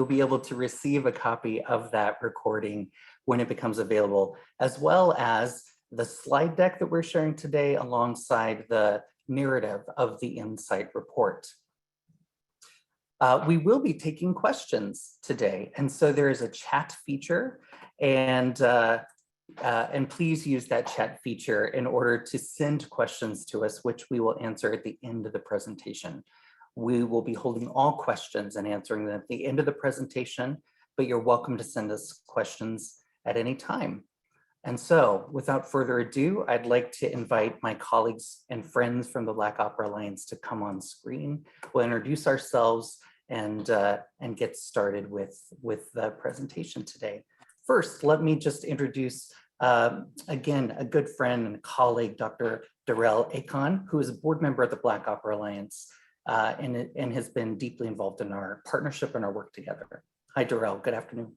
you'll be able to receive a copy of that recording when it becomes available, as well as the slide deck that we're sharing today alongside the narrative of the Insight report. We will be taking questions today, and so there is a chat feature, and please use that chat feature in order to send questions to us, which we will answer at the end of the presentation. We will be holding all questions and answering them at the end of the presentation, but you're welcome to send us questions at any time. And so, without further ado, I'd like to invite my colleagues and friends from the Black Opera Alliance to come on screen. We'll introduce ourselves and get started with the presentation today. First, let me just introduce, again, a good friend and colleague, Dr. Derrel Acon, who is a board member of the Black Opera Alliance and has been deeply involved in our partnership and our work together. Hi, Derrel, good afternoon.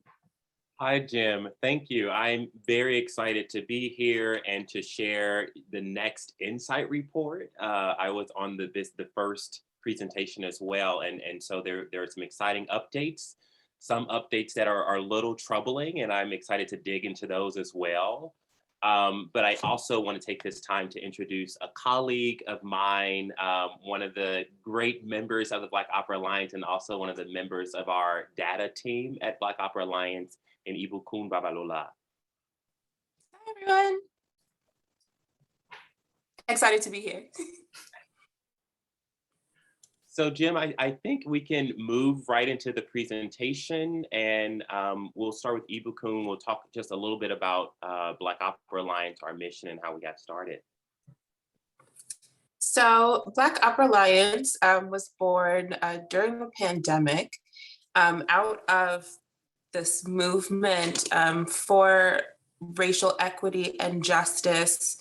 Hi, Jim. Thank you. I'm very excited to be here and to share the next Insight report. I was on the first presentation as well, and so there are some exciting updates, some updates that are a little troubling, and I'm excited to dig into those as well. But I also want to take this time to introduce a colleague of mine, one of the great members of the Black Opera Alliance, and also one of the members of our data team at Black Opera Alliance in Ibukun, Babalola. Hi, everyone. Excited to be here. So Jim, I think we can move right into the presentation, and we'll start with Ibukun. We'll talk just a little bit about Black Opera Alliance, our mission, and how we got started. So Black Opera Alliance was born during the pandemic out of this movement for racial equity and justice,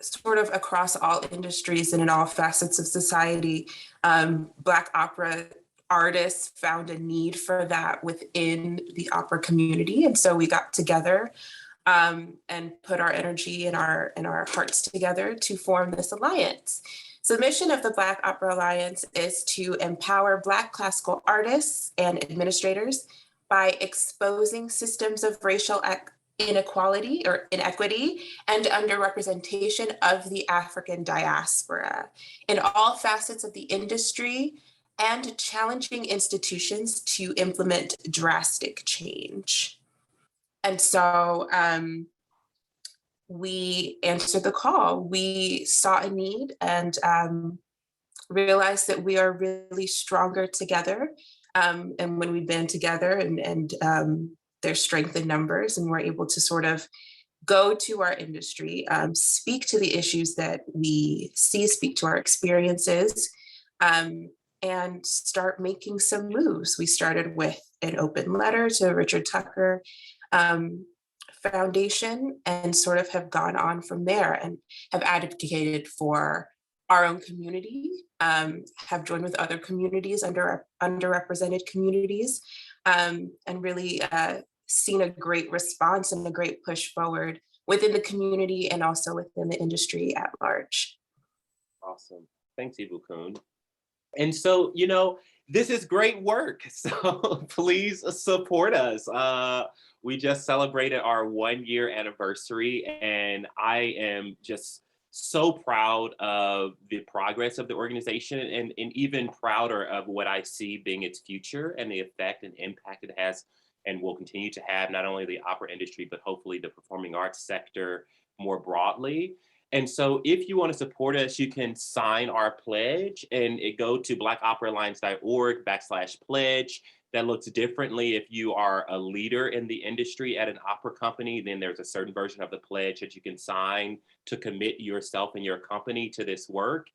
sort of across all industries and in all facets of society. Black opera artists found a need for that within the opera community. And so we got together and put our energy and our hearts together to form this alliance. So the mission of the Black Opera Alliance is to empower Black classical artists and administrators by exposing systems of racial inequality or inequity and underrepresentation of the African diaspora in all facets of the industry, and challenging institutions to implement drastic change. And so we answered the call. We saw a need and realized that we are really stronger together. And when we band together and there's strength in numbers, and we're able to sort of go to our industry, speak to the issues that we see, speak to our experiences, and start making some moves. We started with an open letter to Richard Tucker Foundation, and sort of have gone on from there and have advocated for our own community, have joined with other communities, underrepresented communities, and really seen a great response and a great push forward within the community and also within the industry at large. Awesome. Thanks, Ibukun. And so, you know, this is great work. So please support us. We just celebrated our 1-year anniversary, and I am just so proud of the progress of the organization, and even prouder of what I see being its future and the effect and impact it has and will continue to have, not only the opera industry, but hopefully the performing arts sector more broadly. And so if you want to support us, you can sign our pledge, and go to blackoperaalliance.org/pledge. That looks differently if you are a leader in the industry at an opera company. Then there's a certain version of the pledge that you can sign to commit yourself and your company to this work.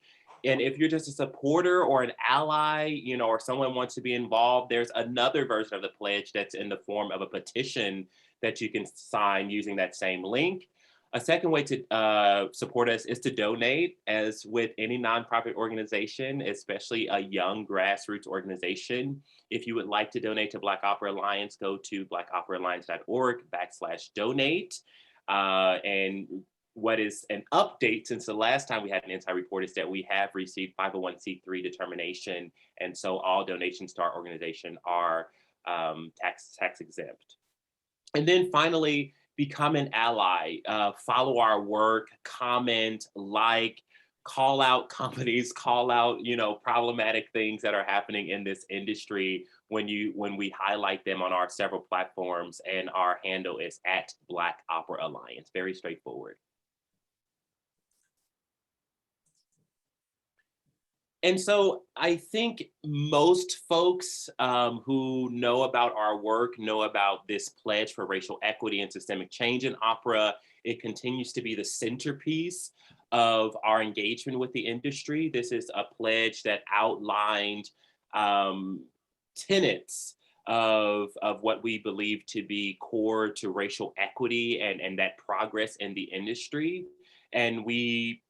And if you're just a supporter or an ally, you know, or someone wants to be involved, there's another version of the pledge that's in the form of a petition that you can sign using that same link. A second way to support us is to donate. As with any nonprofit organization, especially a young grassroots organization, if you would like to donate to Black Opera Alliance, go to blackoperaalliance.org/donate. And what is an update since the last time we had an Insight report is that we have received 501c3 determination. And so all donations to our organization are tax exempt. And then finally, become an ally, follow our work, comment, like, call out companies, call out, problematic things that are happening in this industry when we highlight them on our several platforms. And our handle is @Black Opera Alliance. Very straightforward. And so I think most folks who know about our work know about this pledge for racial equity and systemic change in opera. It continues to be the centerpiece of our engagement with the industry. This is a pledge that outlined tenets of what we believe to be core to racial equity and that progress in the industry. And we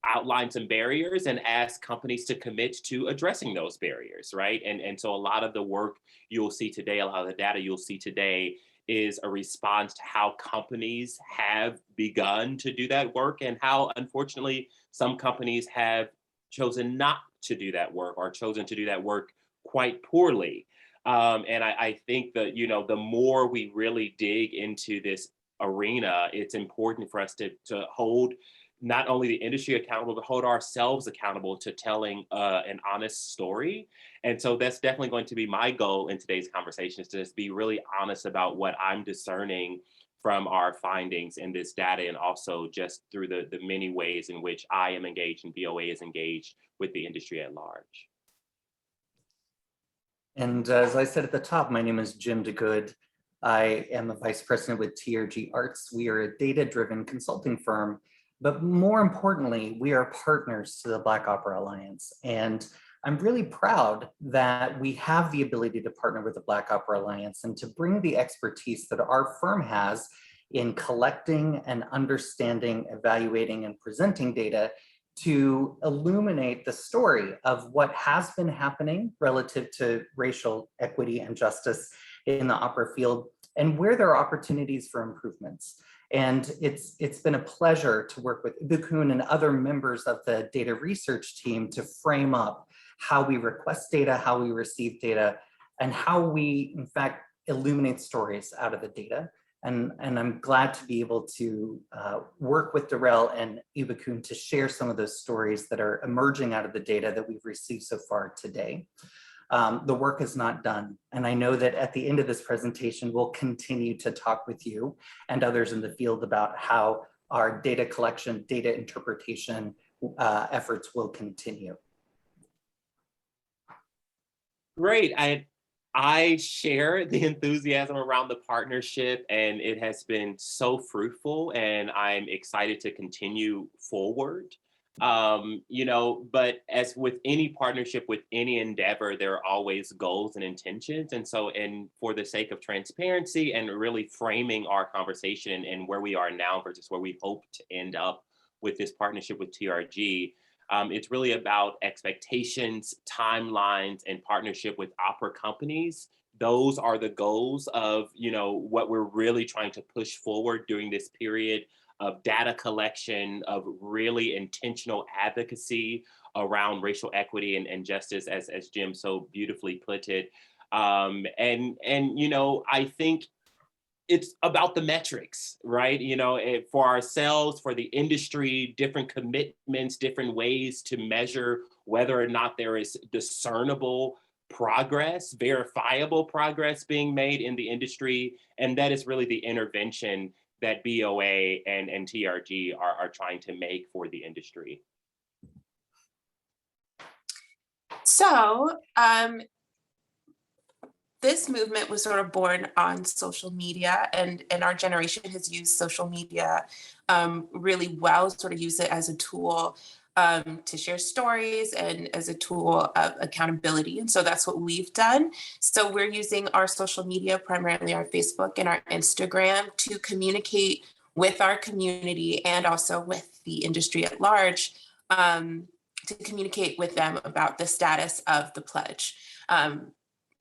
outline some barriers and ask companies to commit to addressing those barriers, right? And so a lot of the work you'll see today, a lot of the data you'll see today is a response to how companies have begun to do that work and how, unfortunately, some companies have chosen not to do that work or chosen to do that work quite poorly. And I think that, the more we really dig into this arena, it's important for us to hold not only the industry accountable, but hold ourselves accountable to telling an honest story. And so that's definitely going to be my goal in today's conversation, is to just be really honest about what I'm discerning from our findings in this data, and also just through the many ways in which I am engaged and BOA is engaged with the industry at large. And as I said at the top, my name is Jim DeGood. I am a vice president with TRG Arts. We are a data-driven consulting firm, but more importantly, we are partners to the Black Opera Alliance. And I'm really proud that we have the ability to partner with the Black Opera Alliance and to bring the expertise that our firm has in collecting and understanding, evaluating, and presenting data to illuminate the story of what has been happening relative to racial equity and justice in the opera field and where there are opportunities for improvements. And it's been a pleasure to work with Ibukun and other members of the data research team to frame up how we request data, how we receive data, and how we, in fact, illuminate stories out of the data. And I'm glad to be able to work with Derrel and Ibukun to share some of those stories that are emerging out of the data that we've received so far today. The work is not done. And I know that at the end of this presentation, we'll continue to talk with you and others in the field about how our data collection, data interpretation efforts will continue. Great. I share the enthusiasm around the partnership, and it has been so fruitful, and I'm excited to continue forward. But as with any partnership, with any endeavor, there are always goals and intentions. And so, for the sake of transparency and really framing our conversation and where we are now versus where we hope to end up with this partnership with TRG, it's really about expectations, timelines, and partnership with opera companies. Those are the goals of, what we're really trying to push forward during this period of data collection, of really intentional advocacy around racial equity and justice, as Jim so beautifully put it. I think it's about the metrics, right? For ourselves, for the industry, different commitments, different ways to measure whether or not there is discernible progress, verifiable progress being made in the industry. And that is really the intervention that BOA and TRG are trying to make for the industry. So this movement was sort of born on social media, and our generation has used social media really well, sort of use it as a tool to share stories and as a tool of accountability. And so that's what we've done. So we're using our social media, primarily our Facebook and our Instagram, to communicate with our community and also with the industry at large, to communicate with them about the status of the pledge,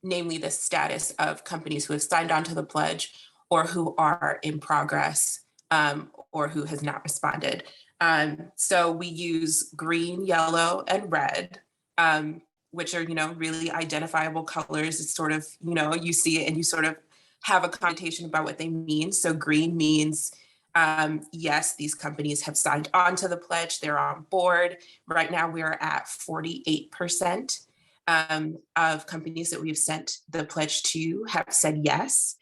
namely the status of companies who have signed on to the pledge or who are in progress or who has not responded. So we use green, yellow, and red, which are, really identifiable colors. It's sort of, you see it and you sort of have a connotation about what they mean. So green means, yes, these companies have signed on to the pledge, they're on board. Right now we're at 48% of companies that we've sent the pledge to have said yes.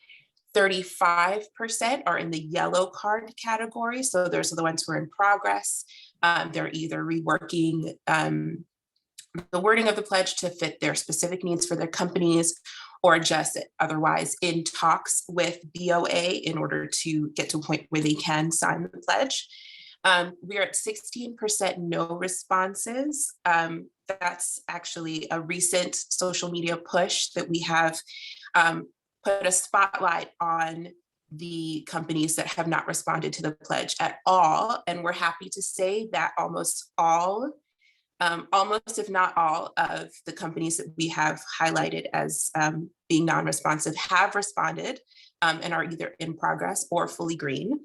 35% are in the yellow card category. So those are the ones who are in progress. They're either reworking the wording of the pledge to fit their specific needs for their companies, or just otherwise in talks with BOA in order to get to a point where they can sign the pledge. We're at 16% no responses. That's actually a recent social media push that we have put a spotlight on the companies that have not responded to the pledge at all. And we're happy to say that almost if not all of the companies that we have highlighted as being non-responsive have responded and are either in progress or fully green.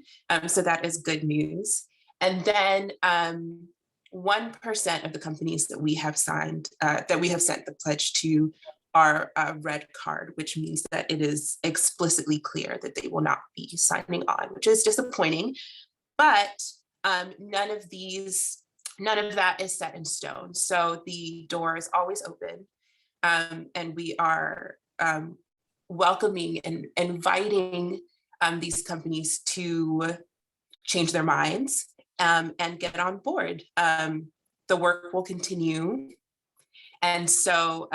So that is good news. And then 1% of the companies that we have signed, that we have sent the pledge to, are a red card, which means that it is explicitly clear that they will not be signing on, which is disappointing. But none of that is set in stone. So the door is always open, and we are welcoming and inviting these companies to change their minds and get on board. The work will continue. And so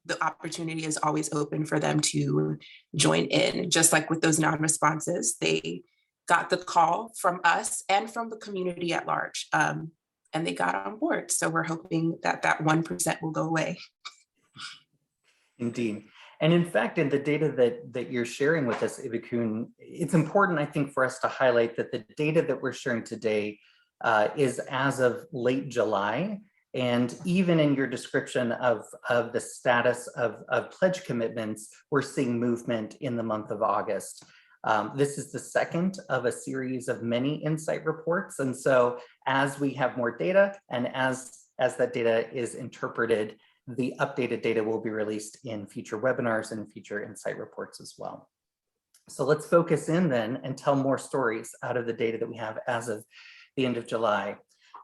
the opportunity is always open for them to join in, just like with those non-responses. They got the call from us and from the community at large, and they got on board. So we're hoping that 1% will go away. Indeed. And in fact, in the data that you're sharing with us, Ibukun, it's important, I think, for us to highlight that the data that we're sharing today is as of late July. And even in your description of the status of pledge commitments, we're seeing movement in the month of August. This is the second of a series of many insight reports. And so as we have more data and as that data is interpreted, the updated data will be released in future webinars and future insight reports as well. So let's focus in then and tell more stories out of the data that we have as of the end of July.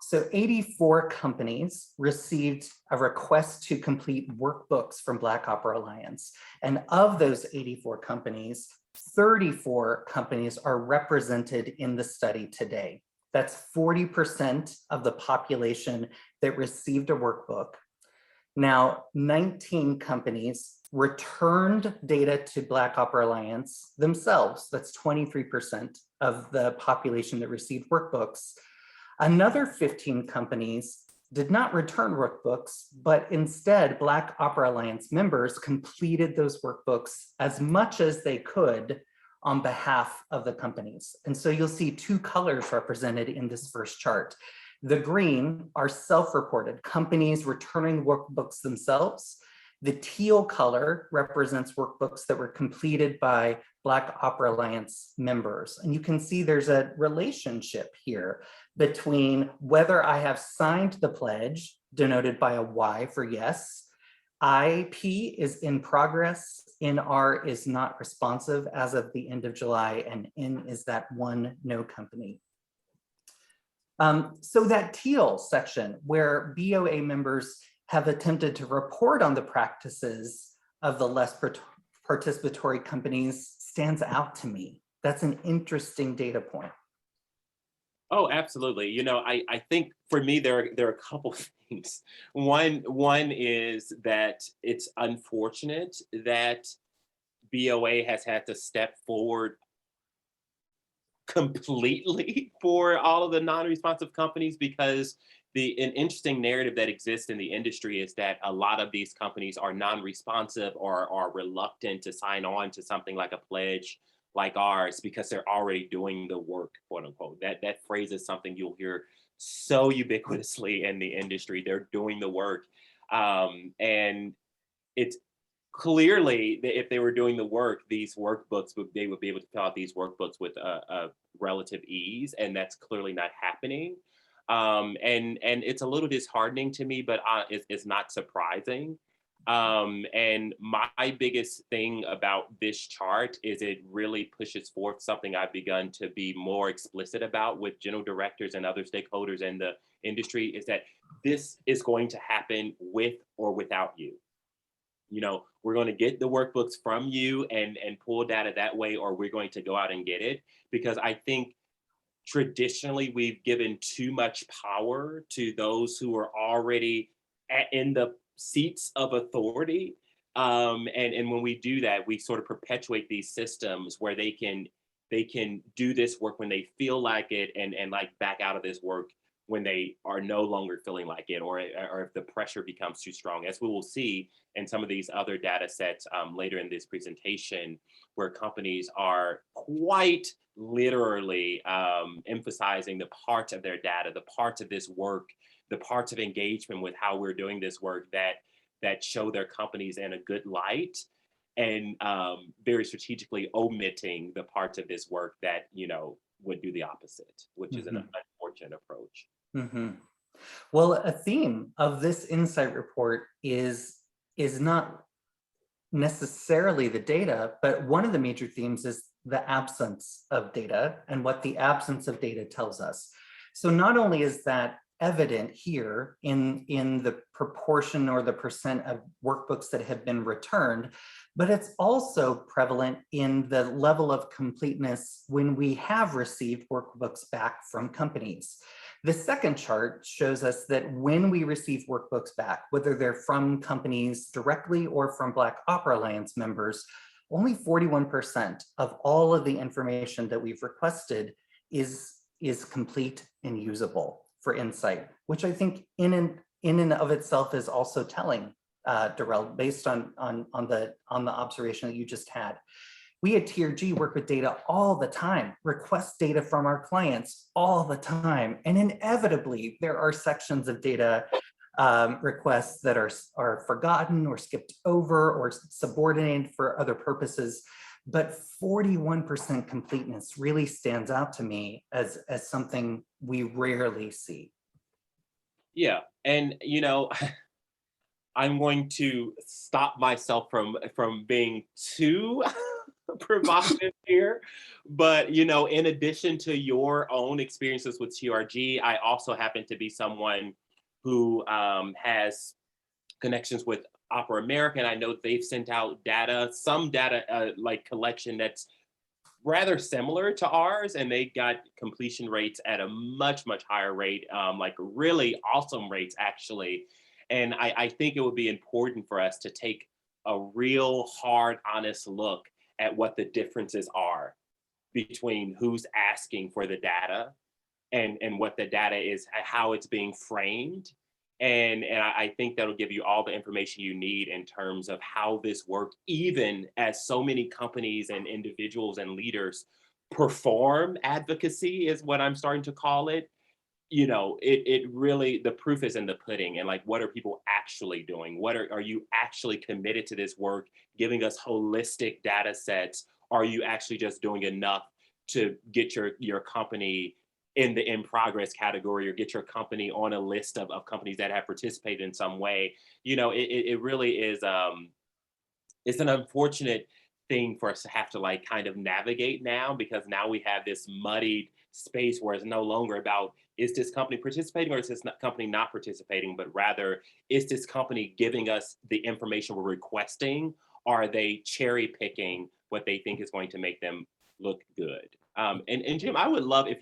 So 84 companies received a request to complete workbooks from Black Opera Alliance. And of those 84 companies, 34 companies are represented in the study today. That's 40% of the population that received a workbook. Now, 19 companies returned data to Black Opera Alliance themselves. That's 23% of the population that received workbooks. Another 15 companies did not return workbooks, but instead Black Opera Alliance members completed those workbooks as much as they could on behalf of the companies. And so you'll see two colors represented in this first chart. The green are self-reported, companies returning workbooks themselves. The teal color represents workbooks that were completed by Black Opera Alliance members. And you can see there's a relationship here between whether I have signed the pledge, denoted by a Y for yes, IP is in progress, NR is not responsive as of the end of July, and N is that one no company. So that teal section where BOA members have attempted to report on the practices of the less participatory companies stands out to me. That's an interesting data point. Oh, absolutely. You know, I think for me, there are a couple of things. One is that it's unfortunate that BOA has had to step forward completely for all of the non-responsive companies, because an interesting narrative that exists in the industry is that a lot of these companies are non-responsive or are reluctant to sign on to something like a pledge like ours because they're already doing the work, quote unquote. That phrase is something you'll hear so ubiquitously in the industry. They're doing the work. And it's clearly, if they were doing the work, these workbooks, they would be able to fill out these workbooks with a relative ease, and that's clearly not happening. And it's a little disheartening to me, but it's not surprising. And my biggest thing about this chart is it really pushes forth something I've begun to be more explicit about with general directors and other stakeholders in the industry, is that this is going to happen with or without you. You know, we're going to get the workbooks from you and pull data that way, or we're going to go out and get it, because I think traditionally we've given too much power to those who are already in the seats of authority. And when we do that, we sort of perpetuate these systems where they can do this work when they feel like it, and like back out of this work when they are no longer feeling like it, or if the pressure becomes too strong, as we will see in some of these other data sets later in this presentation, where companies are quite literally emphasizing the parts of their data, the parts of this work, the parts of engagement with how we're doing this work that show their companies in a good light, and very strategically omitting the parts of this work that, you know, would do the opposite, which is an unfortunate approach. Well, a theme of this insight report is not necessarily the data, but one of the major themes is the absence of data and what the absence of data tells us. So not only is that evident here in the proportion or the percent of workbooks that have been returned, but it's also prevalent in the level of completeness when we have received workbooks back from companies. The second chart shows us that when we receive workbooks back, whether they're from companies directly or from Black Opera Alliance members, only 41% of all of the information that we've requested is complete and usable for insight, which I think in and of itself is also telling, Derrel, based on the observation that you just had. We at TRG work with data all the time, request data from our clients all the time, and inevitably there are sections of data requests that are forgotten or skipped over or subordinated for other purposes. But 41% completeness really stands out to me as something we rarely see. Yeah, and you know, I'm going to stop myself from being too provocative here, but you know, in addition to your own experiences with TRG, I also happen to be someone who has connections with Opera America, and I know they've sent out data, some data like collection that's rather similar to ours, and they got completion rates at a much higher rate, like really awesome rates actually. And I think it would be important for us to take a real hard, honest look at what the differences are between who's asking for the data and what the data is, how it's being framed. And I think that'll give you all the information you need in terms of how this worked, even as so many companies and individuals and leaders perform advocacy, is what I'm starting to call it. You know, it really, the proof is in the pudding, and like, what are people actually doing? What are you actually committed to this work, giving us holistic data sets? Are you actually just doing enough to get your company in the in progress category, or get your company on a list of companies that have participated in some way? You know, it really is, it's an unfortunate thing for us to have to like kind of navigate now, because now we have this muddied space where it's no longer about, is this company participating or is this company not participating, but rather, is this company giving us the information we're requesting? Are they cherry picking what they think is going to make them look good? And Jim, I would love if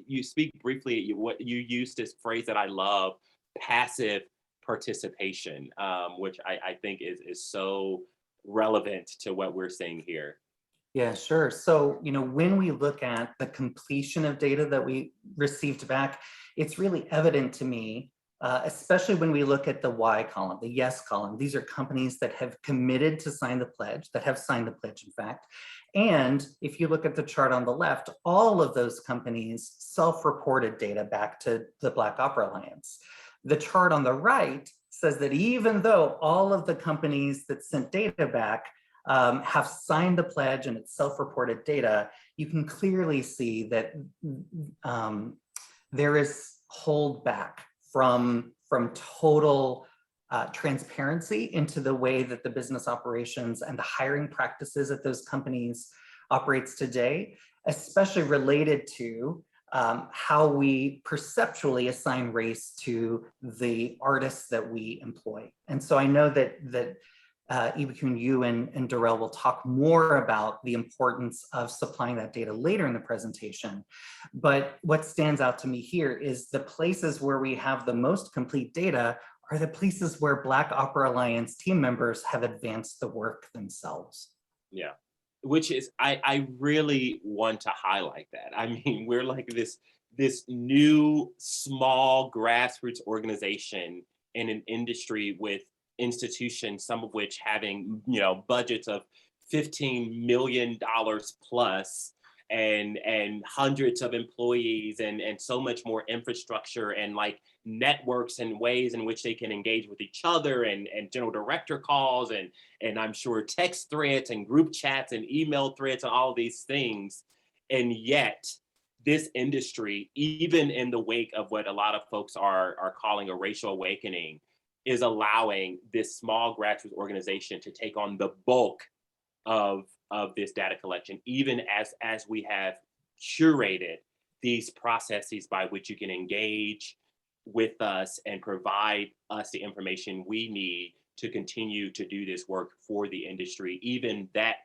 you speak briefly what you used, this phrase that I love, passive participation, which I think is so relevant to what we're seeing here. Yeah, sure. So, you know, when we look at the completion of data that we received back, it's really evident to me, especially when we look at the Y column, the yes column. These are companies that have committed to sign the pledge, that have signed the pledge, in fact. And if you look at the chart on the left, all of those companies self-reported data back to the Black Opera Alliance. The chart on the right says that even though all of the companies that sent data back have signed the pledge and it's self-reported data, you can clearly see that there is hold back from total transparency into the way that the business operations and the hiring practices at those companies operates today, especially related to how we perceptually assign race to the artists that we employ. And so I know that Ibukun, you and Derrel will talk more about the importance of supplying that data later in the presentation. But what stands out to me here is the places where we have the most complete data are the places where Black Opera Alliance team members have advanced the work themselves. Yeah, which is, I really want to highlight that. I mean, we're like this new small grassroots organization in an industry with institutions, some of which having, you know, budgets of $15 million plus and hundreds of employees and so much more infrastructure and like networks and ways in which they can engage with each other and general director calls and I'm sure text threads and group chats and email threads and all of these things. And yet this industry, even in the wake of what a lot of folks are calling a racial awakening, is allowing this small grassroots organization to take on the bulk of this data collection, even as we have curated these processes by which you can engage with us and provide us the information we need to continue to do this work for the industry. Even that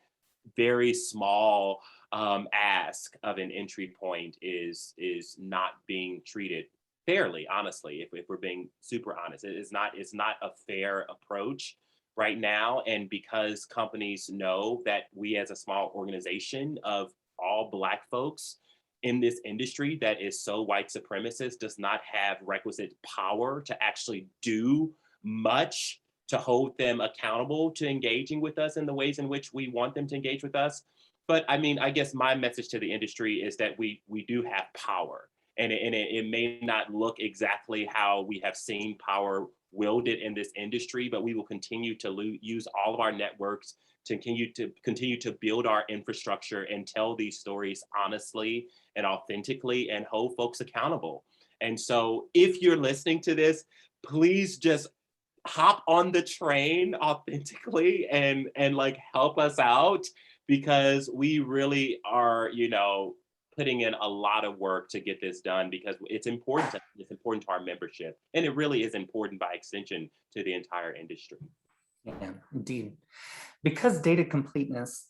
very small ask of an entry point is not being treated fairly, honestly, if we're being super honest. It's not a fair approach right now. And because companies know that we as a small organization of all Black folks in this industry that is so white supremacist does not have requisite power to actually do much to hold them accountable to engaging with us in the ways in which we want them to engage with us. But I mean, I guess my message to the industry is that we do have power. And it may not look exactly how we have seen power wielded in this industry, but we will continue to use all of our networks to continue to build our infrastructure and tell these stories honestly and authentically and hold folks accountable. And so if you're listening to this, please just hop on the train authentically and like help us out, because we really are, you know, putting in a lot of work to get this done, because it's important to our membership, and it really is important by extension to the entire industry. Yeah, indeed. Because data completeness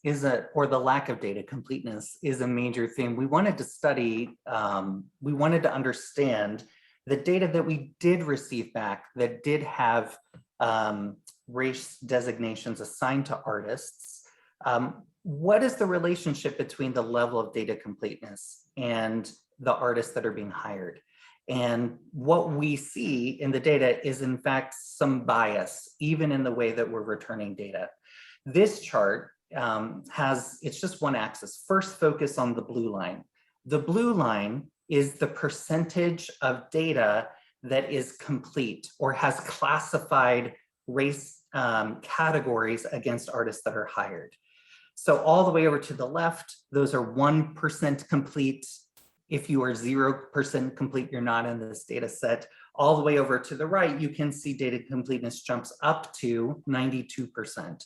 or the lack of data completeness is a major theme, we wanted to study, we wanted to understand the data that we did receive back that did have race designations assigned to artists. What is the relationship between the level of data completeness and the artists that are being hired? And what we see in the data is in fact some bias, even in the way that we're returning data. This chart it's just one axis. First, focus on the blue line. The blue line is the percentage of data that is complete or has classified race categories against artists that are hired. So all the way over to the left, those are 1% complete. If you are 0% complete, you're not in this data set. All the way over to the right, you can see data completeness jumps up to 92%.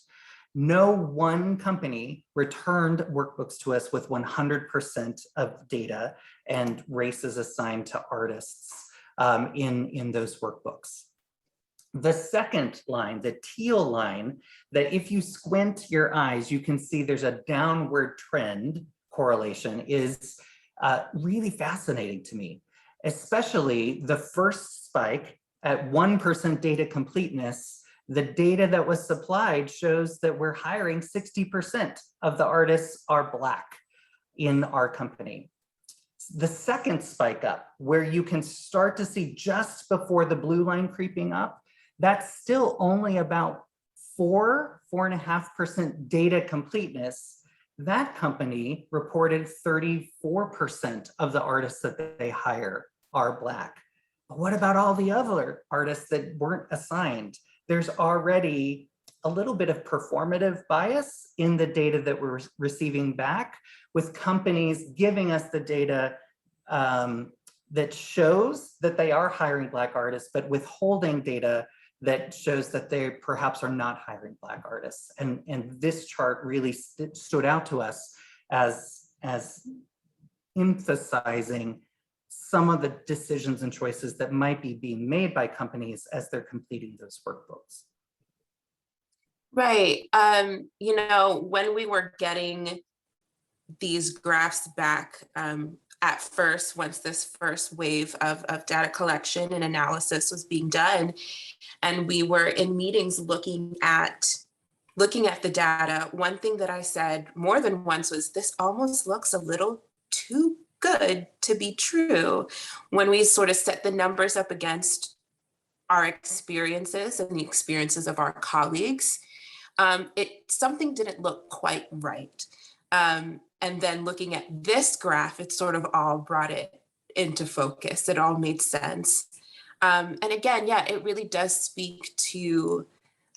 No one company returned workbooks to us with 100% of data and races assigned to artists in those workbooks. The second line, the teal line, that if you squint your eyes, you can see there's a downward trend correlation, is really fascinating to me, especially the first spike at 1% data completeness. The data that was supplied shows that we're hiring 60% of the artists are Black in our company. The second spike up, where you can start to see just before the blue line creeping up, that's still only about 4.5% data completeness. That company reported 34% of the artists that they hire are Black. what about all the other artists that weren't assigned? There's already a little bit of performative bias in the data that we're receiving back, with companies giving us the data that shows that they are hiring Black artists, but withholding data that shows that they perhaps are not hiring Black artists. And this chart really stood out to us as emphasizing some of the decisions and choices that might be being made by companies as they're completing those workbooks. Right. You know, when we were getting these graphs back at first, once this first wave of data collection and analysis was being done, and we were in meetings looking at the data, one thing that I said more than once was, this almost looks a little too good to be true, when we sort of set the numbers up against our experiences and the experiences of our colleagues. Something didn't look quite right. And then looking at this graph, it sort of all brought it into focus. It all made sense. And again, yeah, it really does speak to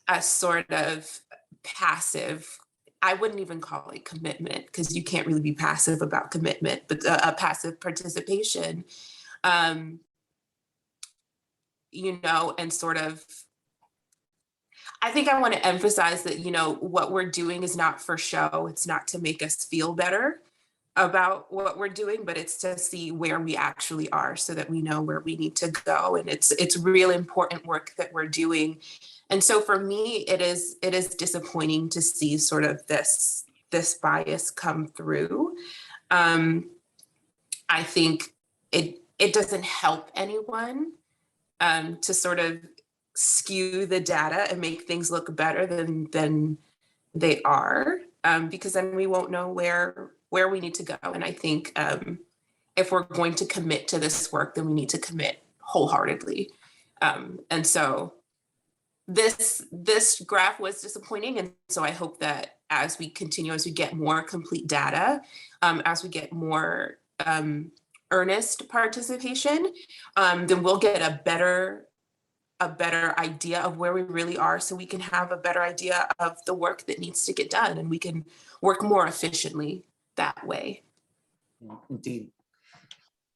a sort of passive, I wouldn't even call it commitment, because you can't really be passive about commitment, but a passive participation, you know, and sort of, I think I want to emphasize that, you know, what we're doing is not for show. It's not to make us feel better about what we're doing, but it's to see where we actually are so that we know where we need to go. And it's really important work that we're doing. And so for me, it is disappointing to see sort of this bias come through. I think it doesn't help anyone to sort of skew the data and make things look better than they are, because then we won't know where we need to go. And I think if we're going to commit to this work, then we need to commit wholeheartedly. And so this graph was disappointing. And so I hope that as we continue, as we get more complete data, as we get more earnest participation, then we'll get a better idea of where we really are, so we can have a better idea of the work that needs to get done, and we can work more efficiently that way. Indeed.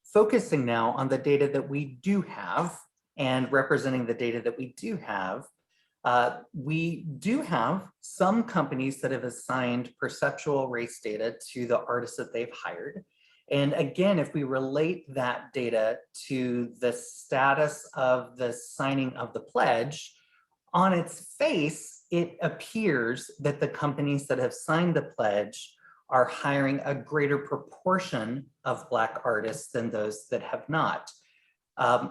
Focusing now on the data that we do have and representing the data that we do have some companies that have assigned perceptual race data to the artists that they've hired. And again, if we relate that data to the status of the signing of the pledge, on its face, it appears that the companies that have signed the pledge are hiring a greater proportion of Black artists than those that have not.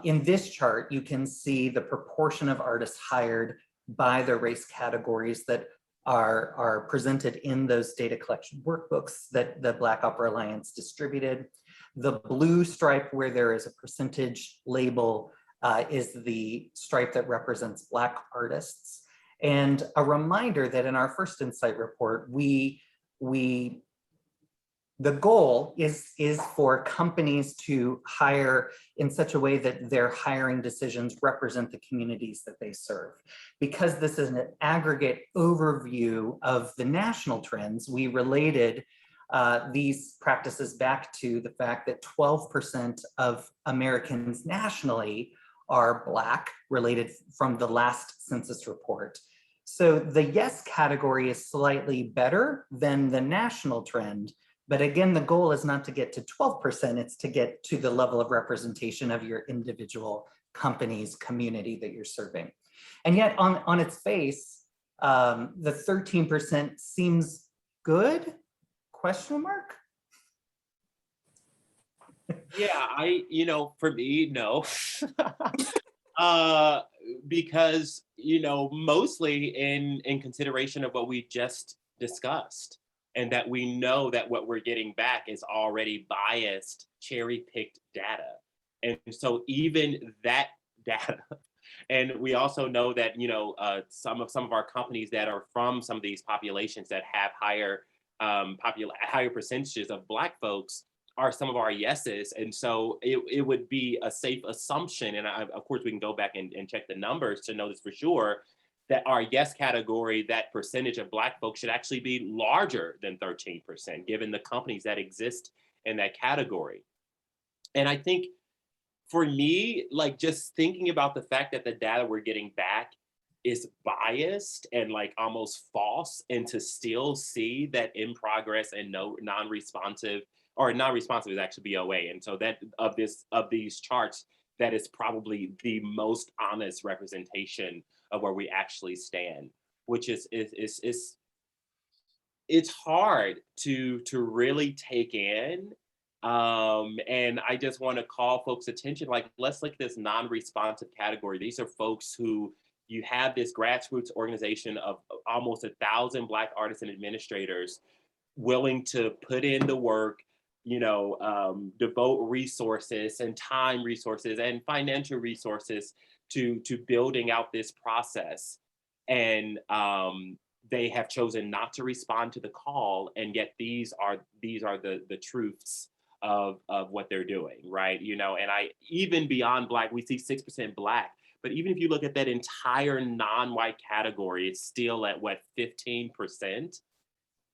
In this chart, you can see the proportion of artists hired by the race categories that are presented in those data collection workbooks that the Black Opera Alliance distributed. The blue stripe where there is a percentage label is the stripe that represents Black artists. And a reminder that in our first Insight report, the goal is for companies to hire in such a way that their hiring decisions represent the communities that they serve. Because this is an aggregate overview of the national trends, we related these practices back to the fact that 12% of Americans nationally are Black, related from the last census report. So the yes category is slightly better than the national trend. But again, the goal is not to get to 12%, it's to get to the level of representation of your individual company's community that you're serving. And yet on its face, the 13% seems good, question mark? Yeah, for me, no. Because, mostly in consideration of what we just discussed. And that we know that what we're getting back is already biased, cherry-picked data. And so even that data, and we also know that, some of our companies that are from some of these populations that have higher percentages of Black folks are some of our yeses. And so it would be a safe assumption, and of course we can go back and check the numbers to know this for sure, that our yes category, that percentage of Black folks should actually be larger than 13%, given the companies that exist in that category. And I think for me, like just thinking about the fact that the data we're getting back is biased and like almost false, and to still see that in progress and no non-responsive, or non-responsive is actually BOA. And so that of these charts, that is probably the most honest representation of where we actually stand, which is it's hard to really take in. And I just want to call folks' attention, like, let's look at this non-responsive category. These are folks who, you have this grassroots organization of almost 1,000 Black artists and administrators willing to put in the work, devote resources and time resources and financial resources to building out this process. And they have chosen not to respond to the call, and yet these are the truths of what they're doing, right? And I, even beyond Black, we see 6% Black, but even if you look at that entire non-white category, it's still at what, 15%?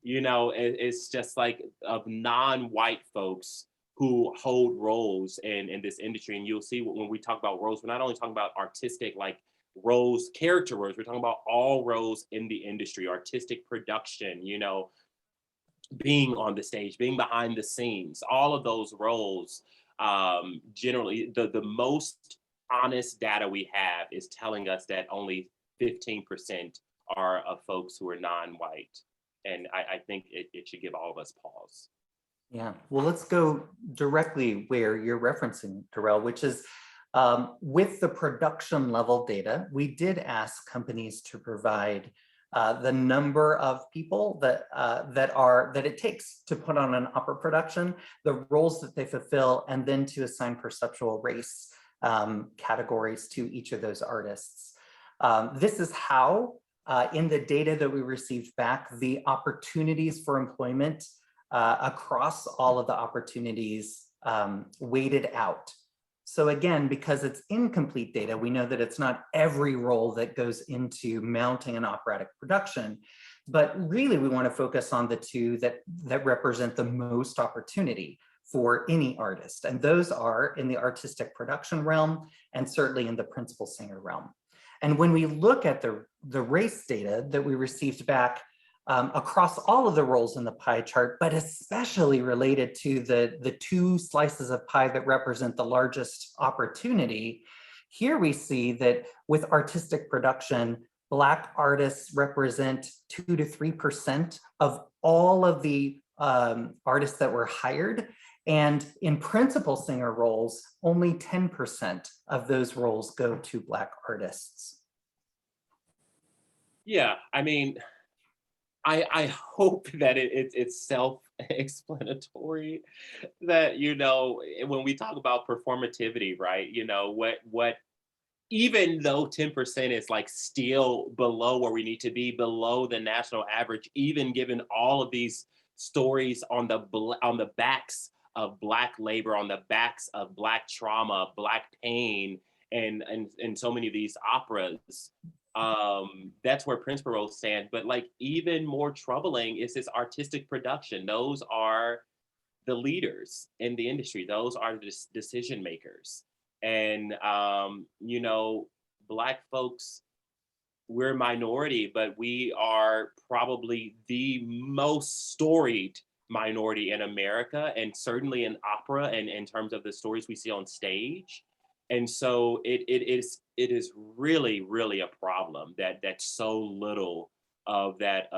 It's just like of non-white folks who hold roles in this industry. And you'll see when we talk about roles, we're not only talking about artistic, like roles, character roles, we're talking about all roles in the industry, artistic production, being on the stage, being behind the scenes, all of those roles. Generally, the most honest data we have is telling us that only 15% are of folks who are non-white. And I think it should give all of us pause. Yeah, well, let's go directly where you're referencing, Derrel, which is with the production level data. We did ask companies to provide the number of people that it takes to put on an opera production, the roles that they fulfill, and then to assign perceptual race categories to each of those artists. This is how, in the data that we received back, the opportunities for employment across all of the opportunities weighted out. So again, because it's incomplete data, we know that it's not every role that goes into mounting an operatic production, but really we want to focus on the two that represent the most opportunity for any artist. And those are in the artistic production realm and certainly in the principal singer realm. And when we look at the race data that we received back across all of the roles in the pie chart, but especially related to the two slices of pie that represent the largest opportunity, here we see that with artistic production, Black artists represent 2 to 3% of all of the artists that were hired. And in principal singer roles, only 10% of those roles go to Black artists. Yeah, I mean, I hope that it's self-explanatory that, when we talk about performativity, right, what even though 10% is like still below where we need to be, below the national average, even given all of these stories on the backs of Black labor, on the backs of Black trauma, Black pain, and so many of these operas, that's where principal roles stand. But like even more troubling is this artistic production. Those are the leaders in the industry. Those are the decision makers. And Black folks, we're a minority, but we are probably the most storied minority in America, and certainly in opera and in terms of the stories we see on stage. And so it is really, really a problem that so little of that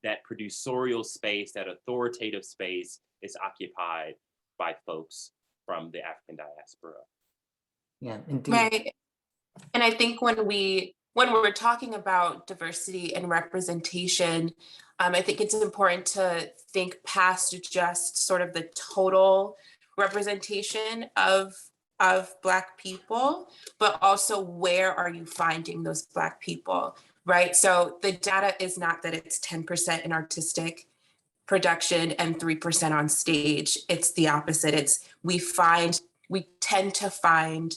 that producerial space, that authoritative space, is occupied by folks from the African diaspora. Yeah, indeed. Right. And I think when we're talking about diversity and representation, I think it's important to think past just sort of the total representation of Black people, but also where are you finding those Black people, right? So the data is not that it's 10% in artistic production and 3% on stage. It's the opposite. We tend to find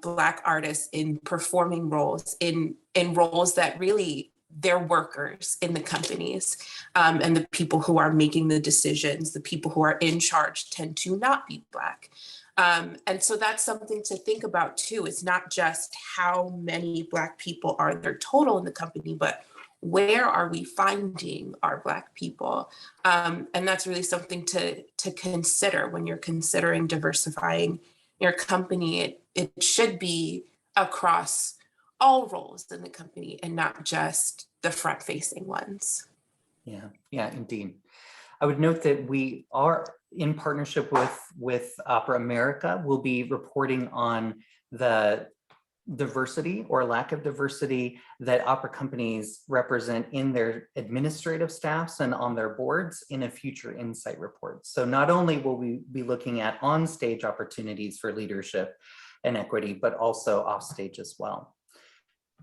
Black artists in performing roles, in roles that really they're workers in the companies, and the people who are making the decisions, the people who are in charge tend to not be Black. And so that's something to think about too. It's not just how many Black people are there total in the company, but where are we finding our Black people? And that's really something to consider when you're considering diversifying your company. It should be across all roles in the company and not just the front-facing ones. Yeah, indeed. I would note that we are in partnership with Opera America. We'll be reporting on the diversity or lack of diversity that opera companies represent in their administrative staffs and on their boards in a future insight report. So not only will we be looking at on-stage opportunities for leadership and equity, but also off-stage as well.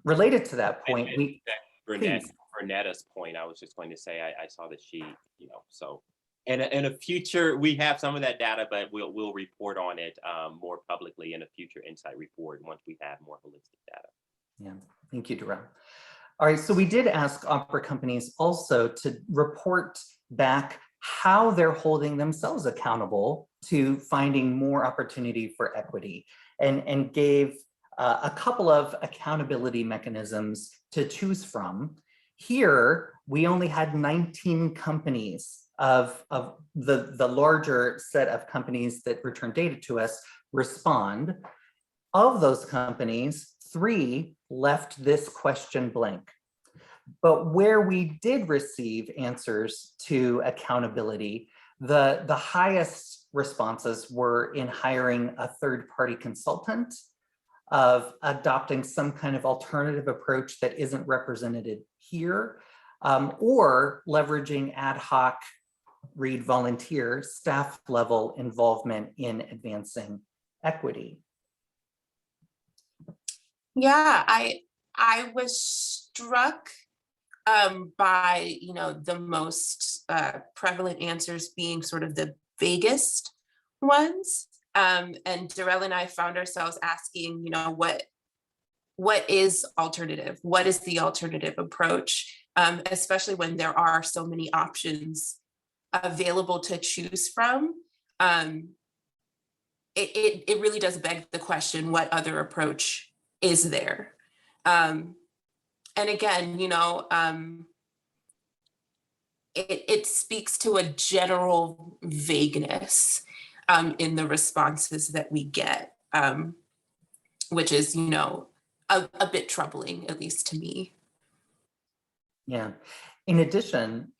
Related to that point, Bernetta's point, I was just going to say, I saw that she, so in a future, we have some of that data, but we'll report on it more publicly in a future insight report once we have more holistic data. Yeah, thank you, Derrel. All right, so we did ask opera companies also to report back how they're holding themselves accountable to finding more opportunity for equity, and gave a couple of accountability mechanisms to choose from. Here, we only had 19 companies of the larger set of companies that return data to us respond. Of those companies, 3 left this question blank. But where we did receive answers to accountability, the highest responses were in hiring a third-party consultant, of adopting some kind of alternative approach that isn't represented here, or leveraging ad hoc, read volunteer, staff level involvement in advancing equity. Yeah, I was struck by the most prevalent answers being sort of the vaguest ones. And Derrel and I found ourselves asking, what is alternative? What is the alternative approach? Especially when there are so many options available to choose from. It really does beg the question, what other approach is there? And again, it speaks to a general vagueness in the responses that we get, which is, a bit troubling, at least to me. Yeah. In addition,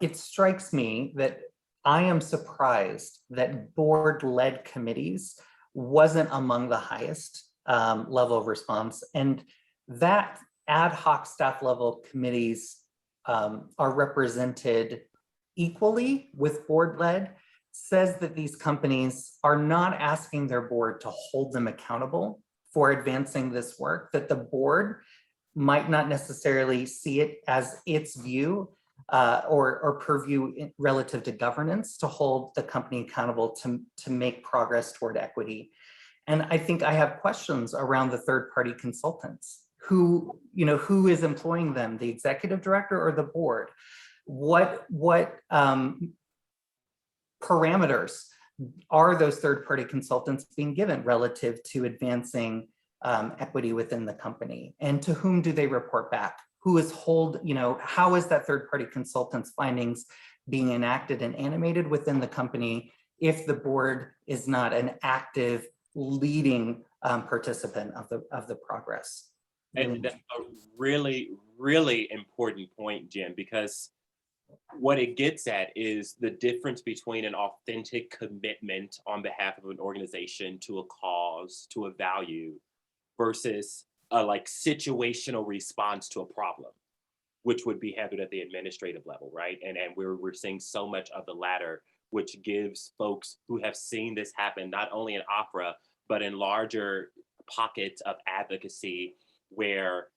it strikes me that I am surprised that board-led committees wasn't among the highest level of response, and that ad hoc staff level committees are represented equally with board-led, says that these companies are not asking their board to hold them accountable for advancing this work, that the board might not necessarily see it as its view or purview relative to governance to hold the company accountable to make progress toward equity. And I think I have questions around the third-party consultants. Who is employing them, the executive director or the board? What parameters are those third-party consultants being given relative to advancing equity within the company? And to whom do they report back? Who is how is that third-party consultant's findings being enacted and animated within the company if the board is not an active leading participant of the progress? And that's a really, really important point, Jim, because what it gets at is the difference between an authentic commitment on behalf of an organization to a cause, to a value, versus a situational response to a problem, which would be handled at the administrative level, right? And we're seeing so much of the latter, which gives folks who have seen this happen, not only in opera, but in larger pockets of advocacy, where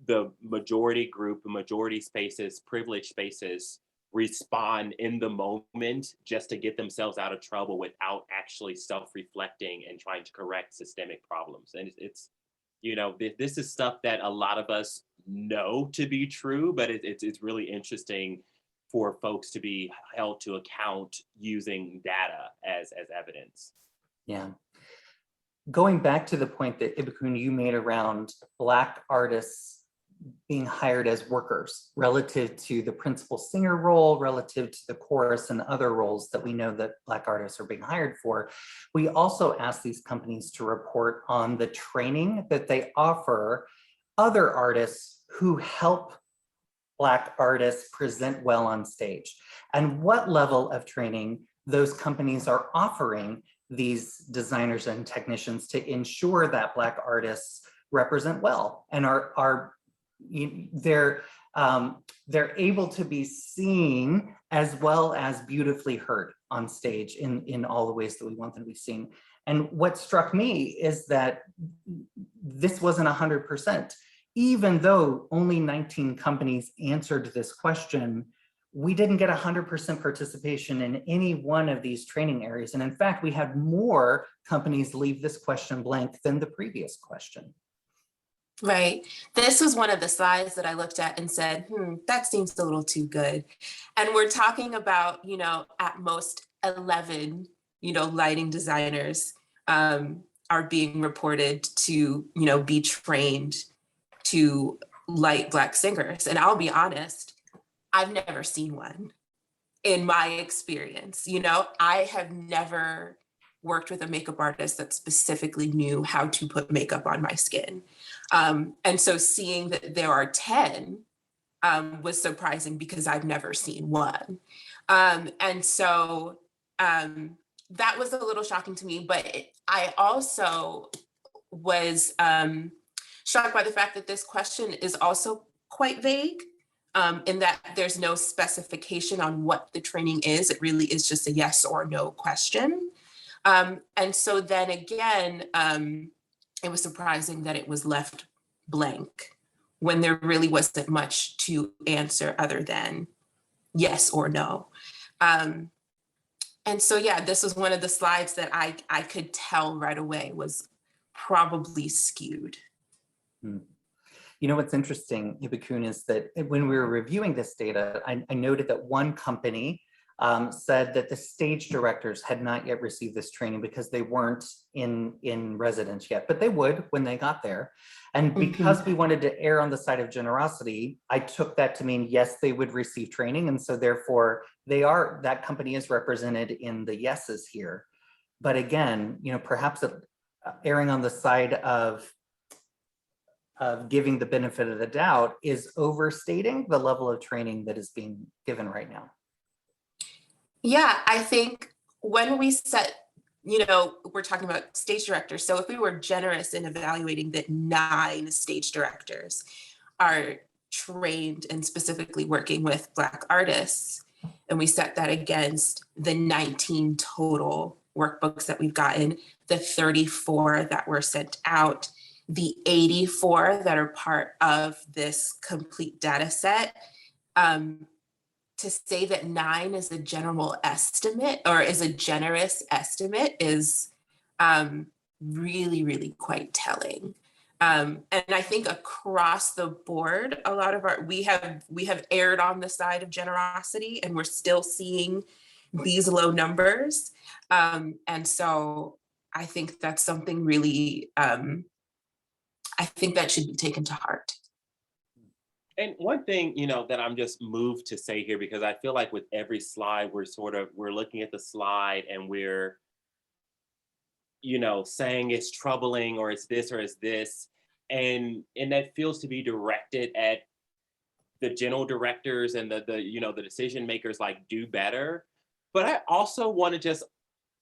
the majority group, the majority spaces, privileged spaces respond in the moment just to get themselves out of trouble without actually self-reflecting and trying to correct systemic problems. And it's you know, this is stuff that a lot of us know to be true, but it's really interesting for folks to be held to account using data as evidence. Yeah. Going back to the point that Ibukun you made around Black artists being hired as workers relative to the principal singer role, relative to the chorus and other roles that we know that Black artists are being hired for, we also ask these companies to report on the training that they offer other artists who help Black artists present well on stage, and what level of training those companies are offering these designers and technicians to ensure that Black artists represent well and they're able to be seen as well as beautifully heard on stage in all the ways that we want them to be seen. And what struck me is that this wasn't 100%. Even though only 19 companies answered this question, we didn't get 100% participation in any one of these training areas. And in fact, we had more companies leave this question blank than the previous question. Right. This was one of the slides that I looked at and said, that seems a little too good. And we're talking about, at most 11, lighting designers are being reported to, be trained to light Black singers. And I'll be honest, I've never seen one in my experience. I have never worked with a makeup artist that specifically knew how to put makeup on my skin. And so seeing that there are 10 was surprising because I've never seen one. And so that was a little shocking to me, but I also was shocked by the fact that this question is also quite vague, in that there's no specification on what the training is. It really is just a yes or no question. And so then again, it was surprising that it was left blank when there really wasn't much to answer other than yes or no. And so, yeah, this was one of the slides that I could tell right away was probably skewed. What's interesting, Ibukun, is that when we were reviewing this data, I noted that one company said that the stage directors had not yet received this training because they weren't in residence yet, but they would when they got there. And because we wanted to err on the side of generosity, I took that to mean, yes, they would receive training. And so therefore that company is represented in the yeses here. But again, perhaps erring on the side of giving the benefit of the doubt is overstating the level of training that is being given right now. Yeah, I think when we set, we're talking about stage directors. So if we were generous in evaluating that 9 stage directors are trained and specifically working with Black artists, and we set that against the 19 total workbooks that we've gotten, the 34 that were sent out, the 84 that are part of this complete data set, to say that 9 is a general estimate or is a generous estimate is really, really quite telling. And I think across the board, a lot of we have erred on the side of generosity, and we're still seeing these low numbers. And so I think that's something really, I think that should be taken to heart. And one thing, that I'm just moved to say here, because I feel like with every slide, we're looking at the slide and we're, saying it's troubling or it's this or it's this. And that feels to be directed at the general directors and the decision makers, like, do better. But I also want to just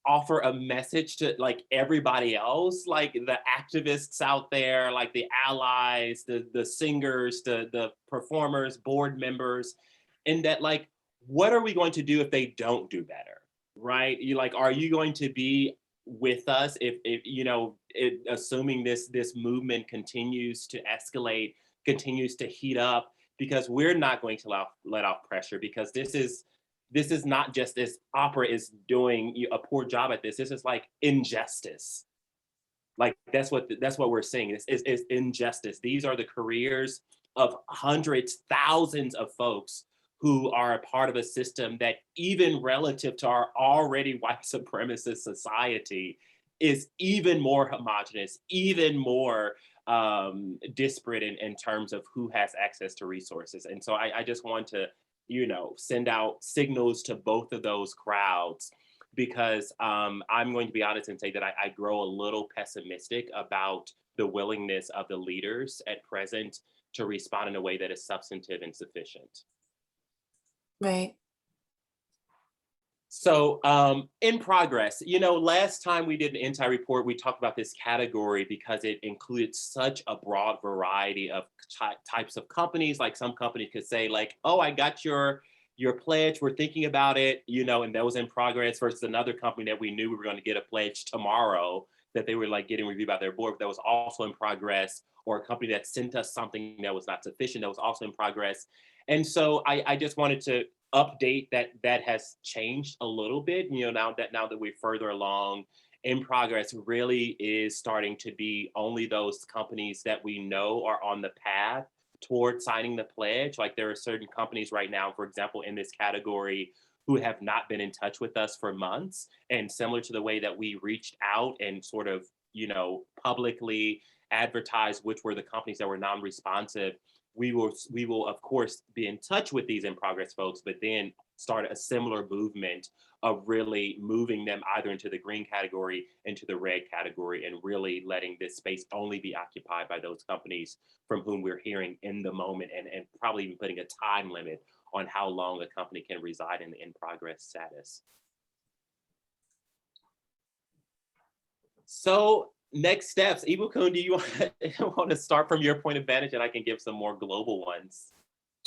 offer a message to, like, everybody else, like the activists out there, like the allies, the singers, the performers, board members, and that, like, what are we going to do if they don't do better, right? Are you going to be with us if assuming this movement continues to escalate, continues to heat up, because we're not going to let off pressure, because this is not just this opera is doing a poor job at this. This is like injustice. Like that's what we're seeing. This is injustice. These are the careers of hundreds, thousands of folks who are a part of a system that, even relative to our already white supremacist society, is even more homogenous, even more disparate in terms of who has access to resources. And so I just want to, send out signals to both of those crowds, because I'm going to be honest and say that I grow a little pessimistic about the willingness of the leaders at present to respond in a way that is substantive and sufficient. Right. So in progress, last time we did an anti-report, we talked about this category because it included such a broad variety of types of companies. Like some companies could say like, oh, I got your pledge, we're thinking about it, and that was in progress, versus another company that we knew we were going to get a pledge tomorrow that they were like getting reviewed by their board, but that was also in progress, or a company that sent us something that was not sufficient that was also in progress. And so I just wanted to update that has changed a little bit, now that we're further along. In progress really is starting to be only those companies that we know are on the path toward signing the pledge. Like there are certain companies right now, for example, in this category, who have not been in touch with us for months. And similar to the way that we reached out and sort of, publicly advertised which were the companies that were non-responsive, we will of course be in touch with these in progress folks, but then start a similar movement of really moving them either into the green category, into the red category, and really letting this space only be occupied by those companies from whom we're hearing in the moment, and probably even putting a time limit on how long a company can reside in the in progress status. So next steps, Ibukun, do you want to start from your point of vantage, and I can give some more global ones?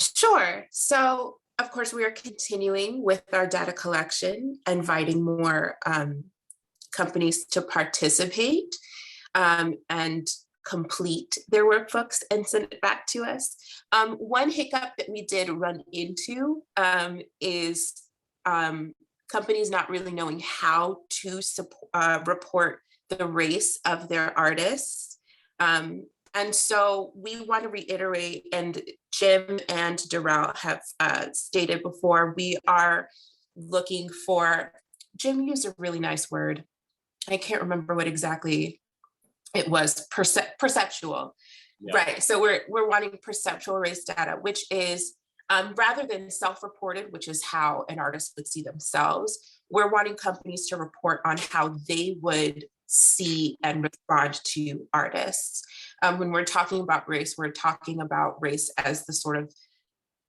Sure. So, of course, we are continuing with our data collection, inviting more companies to participate and complete their workbooks and send it back to us. One hiccup that we did run into is companies not really knowing how to report the race of their artists. And so we want to reiterate, and Jim and Derrel have stated before, we are looking for, Jim used a really nice word. I can't remember what exactly it was, perceptual. Yeah. Right, so we're wanting perceptual race data, which is rather than self-reported, which is how an artist would see themselves, we're wanting companies to report on how they would see and respond to artists. When we're talking about race, we're talking about race as the sort of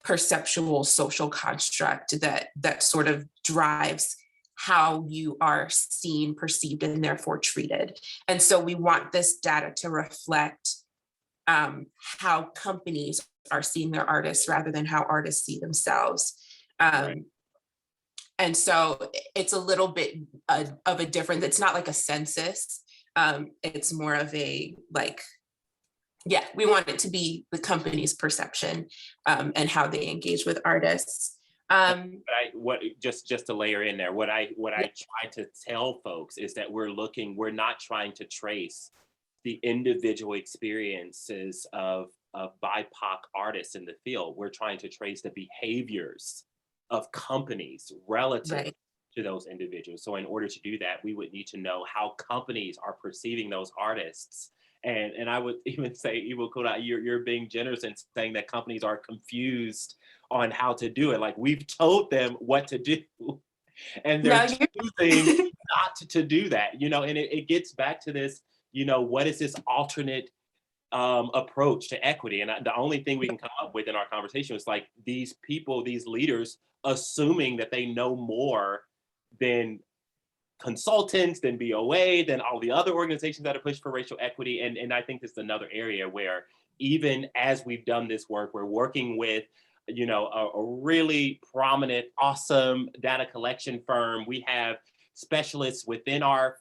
perceptual social construct that sort of drives how you are seen, perceived, and therefore treated. And so we want this data to reflect how companies are seeing their artists rather than how artists see themselves. Right. And so it's a little bit of a difference. It's not like a census. It's more of a we want it to be the company's perception and how they engage with artists. Just to layer in there, what I try to tell folks is that we're not trying to trace the individual experiences of BIPOC artists in the field. We're trying to trace the behaviors of companies relative to those individuals. So in order to do that, we would need to know how companies are perceiving those artists. And I would even say, Ibukun, you're being generous in saying that companies are confused on how to do it. Like we've told them what to do, and they're choosing not to do that. And it gets back to this. What is this alternate approach to equity? And the only thing we can come up with in our conversation is like these people, these leaders, assuming that they know more than consultants, than BOA, than all the other organizations that are pushing for racial equity. And I think this is another area where even as we've done this work, we're working with a really prominent, awesome data collection firm. We have specialists within our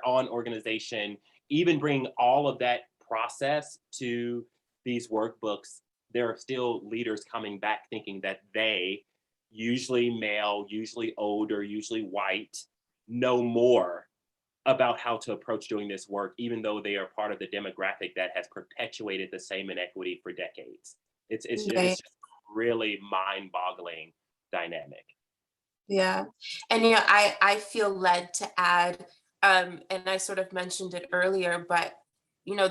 own organization, even bring all of that process to these workbooks there are still leaders coming back thinking that they, usually male, usually older, usually white, know more about how to approach doing this work, even though they are part of the demographic that has perpetuated the same inequity for decades. It's just really mind-boggling dynamic. Yeah. And I feel led to add, and I sort of mentioned it earlier, but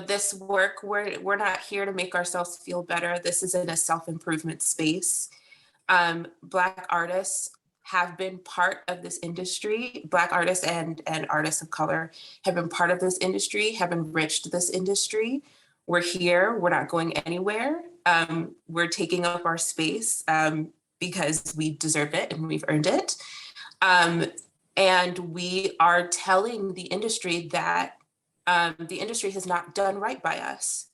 this work, we're not here to make ourselves feel better. This isn't a self-improvement space. Black artists have been part of this industry. Black artists and artists of color have been part of this industry, have enriched this industry. We're here, we're not going anywhere. We're taking up our space because we deserve it and we've earned it. And we are telling the industry that the industry has not done right by us.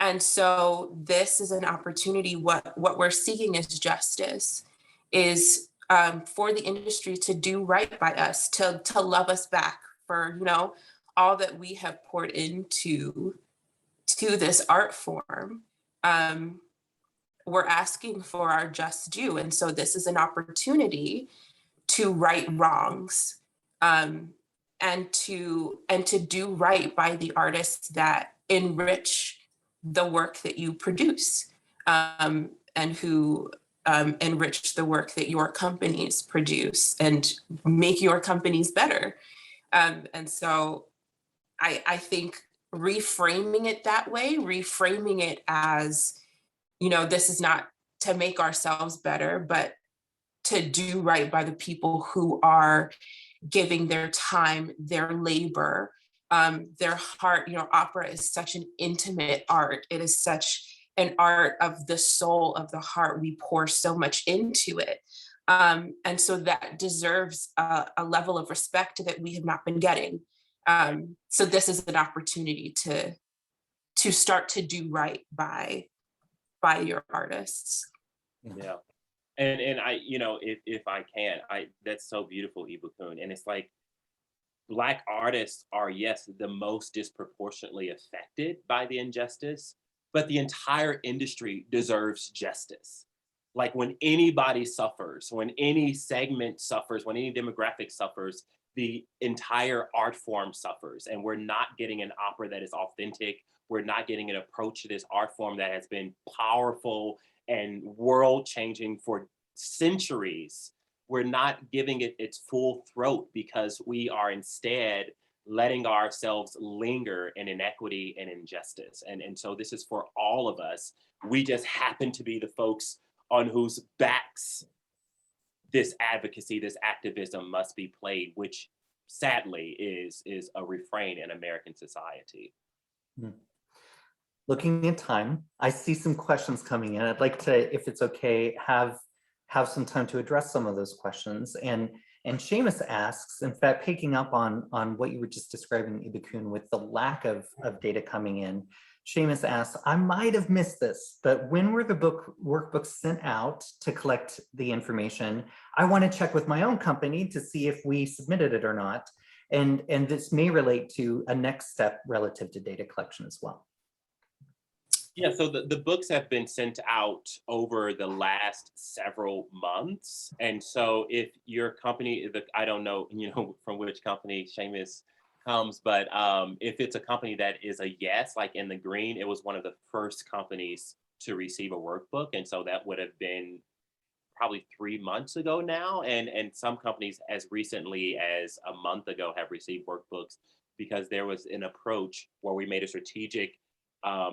And so this is an opportunity. What we're seeking is justice, is for the industry to do right by us, to love us back for all that we have poured into this art form. We're asking for our just due, and so this is an opportunity to right wrongs, and to do right by the artists that enrich the work that you produce, and who enrich the work that your companies produce and make your companies better. And so I think reframing it that way, reframing it as, this is not to make ourselves better, but to do right by the people who are giving their time, their labor, their heart. Opera is such an intimate art. It is such an art of the soul, of the heart. We pour so much into it. And so that deserves a level of respect that we have not been getting. So this is an opportunity to start to do right by your artists. Yeah. And I, if I can, that's so beautiful, Ibukun. And it's like, Black artists are, yes, the most disproportionately affected by the injustice, but the entire industry deserves justice. Like when anybody suffers, when any segment suffers, when any demographic suffers, the entire art form suffers. And we're not getting an opera that is authentic. We're not getting an approach to this art form that has been powerful and world-changing for centuries. We're not giving it its full throat because we are instead letting ourselves linger in inequity and injustice. And so this is for all of us. We just happen to be the folks on whose backs this advocacy, this activism must be played, which sadly is a refrain in American society. Looking at time, I see some questions coming in. I'd like to, if it's okay, have some time to address some of those questions. And Seamus asks, in fact, picking up on what you were just describing, Ibukun, with the lack of data coming in, Seamus asks, I might have missed this, but when were the workbooks sent out to collect the information? I want to check with my own company to see if we submitted it or not. And this may relate to a next step relative to data collection as well. Yeah, so the books have been sent out over the last several months. And so if your company, I don't know, from which company Seamus comes, but if it's a company that is a yes, like in the green, it was one of the first companies to receive a workbook. And so that would have been probably 3 months ago now. And some companies as recently as a month ago have received workbooks because there was an approach where we made a strategic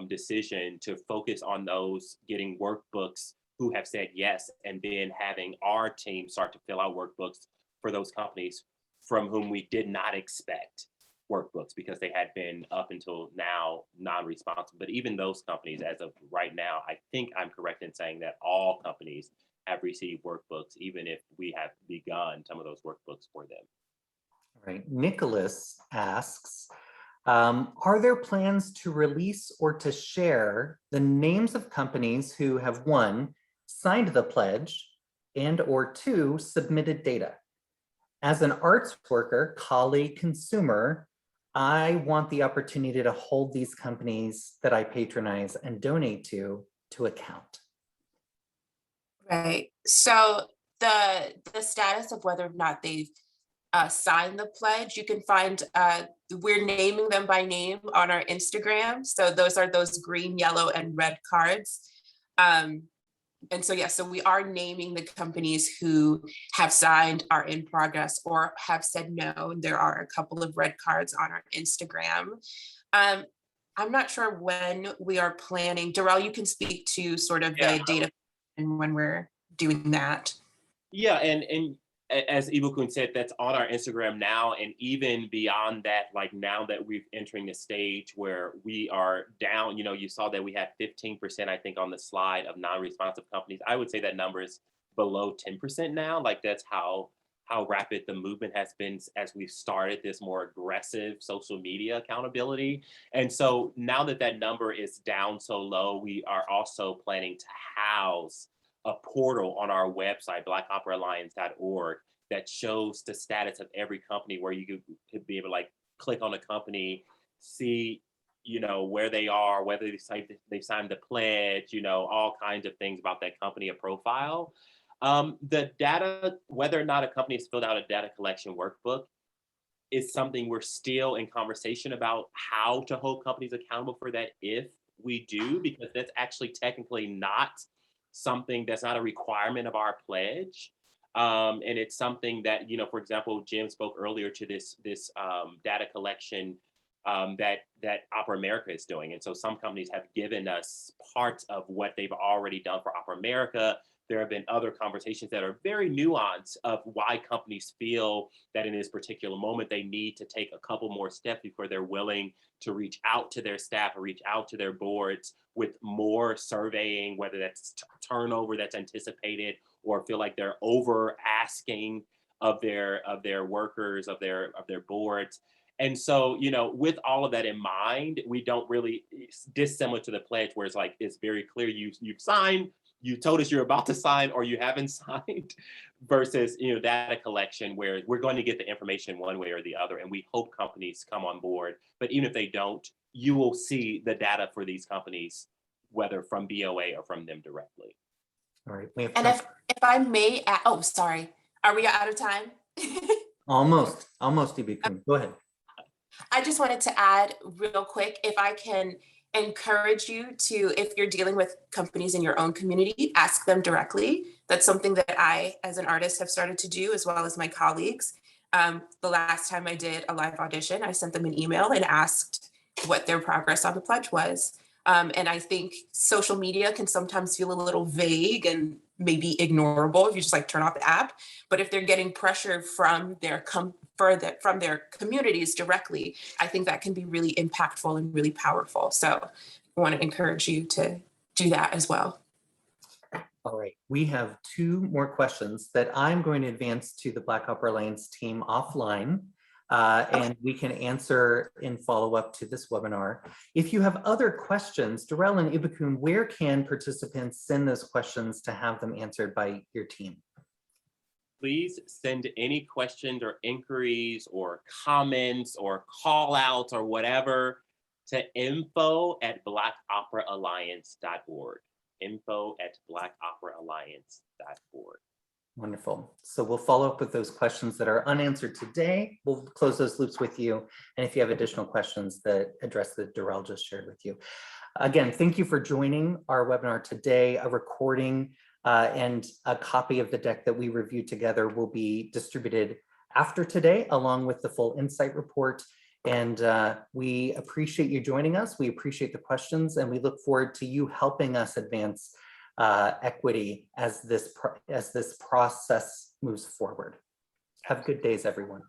decision to focus on those getting workbooks who have said yes, and then having our team start to fill out workbooks for those companies from whom we did not expect workbooks because they had been up until now non-responsive. But even those companies, as of right now, I think I'm correct in saying that all companies have received workbooks, even if we have begun some of those workbooks for them. All right, Nicholas asks, are there plans to release or to share the names of companies who have, 1, signed the pledge, and or 2, submitted data? As an arts worker, colleague, consumer, I want the opportunity to hold these companies that I patronize and donate to account. Right. So the status of whether or not they've signed the pledge, you can find, we're naming them by name on our Instagram. So those are those green, yellow, and red cards. And so, yeah, so we are naming the companies who have signed, are in progress, or have said no. There are a couple of red cards on our Instagram. Um, I'm not sure when we are planning. Derrel, you can speak to sort of Yeah. the data and when we're doing that. Yeah, and as Ibukun said, that's on our Instagram now, and even beyond that, like now that we're entering the stage where we are down, you saw that we had 15%, I think, on the slide of non-responsive companies. I would say that number is below 10% now. Like that's how rapid the movement has been as we've started this more aggressive social media accountability. And so now that that number is down so low, we are also planning to house a portal on our website, blackopperalliance.org, that shows the status of every company, where you could be able to like click on a company, see, where they are, whether they signed the pledge, all kinds of things about that company, a profile. The data, whether or not a company has filled out a data collection workbook, is something we're still in conversation about how to hold companies accountable for that if we do, because that's actually technically not something that's not a requirement of our pledge. And it's something that, for example, Jim spoke earlier to this data collection that Opera America is doing. And so some companies have given us parts of what they've already done for Opera America. There have been other conversations that are very nuanced of why companies feel that in this particular moment they need to take a couple more steps before they're willing to reach out to their staff or reach out to their boards with more surveying, whether that's turnover that's anticipated or feel like they're over asking of their workers, of their boards. And so, with all of that in mind, we don't really, dissimilar to the pledge where it's like, it's very clear you've signed, you told us you're about to sign, or you haven't signed, versus, data collection where we're going to get the information one way or the other. And we hope companies come on board. But even if they don't, you will see the data for these companies, whether from BOA or from them directly. All right. We have And if I may add, oh, sorry. Are we out of time? almost, Ibukun. Go ahead. I just wanted to add real quick, if I can encourage you to, if you're dealing with companies in your own community, ask them directly. That's something that I, as an artist, have started to do, as well as my colleagues. The last time I did a live audition, I sent them an email and asked what their progress on the pledge was. And I think social media can sometimes feel a little vague and maybe ignorable if you just like turn off the app. But if they're getting pressure from their from their communities directly, I think that can be really impactful and really powerful. So I want to encourage you to do that as well. All right, we have two more questions that I'm going to advance to the Black Opera Alliance team offline, and we can answer in follow-up to this webinar. If you have other questions, Derrel and Ibukun, where can participants send those questions to have them answered by your team? Please send any questions or inquiries or comments or call outs or whatever to info@blackopperalliance.org. info@blackopperalliance.org. Wonderful. So we'll follow up with those questions that are unanswered today. We'll close those loops with you. And if you have additional questions that address that Derrel just shared with you. Again, thank you for joining our webinar today. A recording and a copy of the deck that we reviewed together will be distributed after today, along with the full insight report. And we appreciate you joining us. We appreciate the questions, and we look forward to you helping us advance equity as this process moves forward. Have good days, everyone.